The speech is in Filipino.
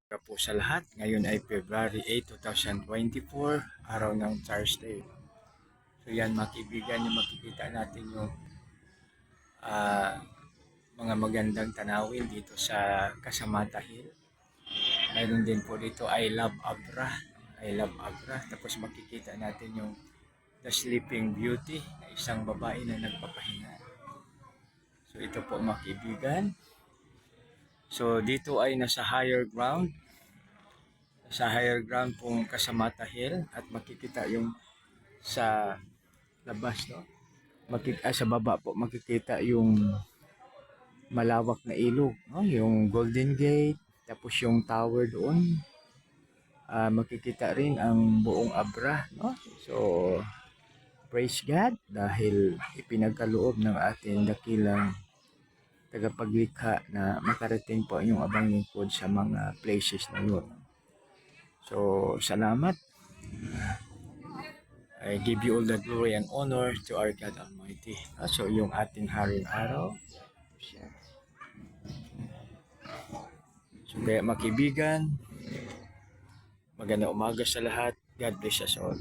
Po sa lahat, ngayon ay February 8, 2024, araw ng Thursday. So yan mga kaibigan, yung makikita natin yung mga magandang tanawin dito sa Casamata Hill. Mayroon din po dito I Love Abra. I Love Abra. Tapos makikita natin yung The Sleeping Beauty na isang babae na nagpapahinga. So ito po mga kaibigan. So dito ay nasa higher ground. Sa higher ground pong Casamata Hill at makikita yung sa labas, no? Sa baba po makikita yung malawak na ilog, no? Yung Golden Gate, tapos yung tower doon. Makikita rin ang buong Abra, no? So praise God dahil ipinagkaloob ng ating dakilang tagapaglikha na makarating po yung abang lingkod sa mga places na yun. So, salamat. I give you all the glory and honor to our God Almighty. So, yung ating haring araw. So, kaya makibigan, magandang umaga sa lahat. God bless us all.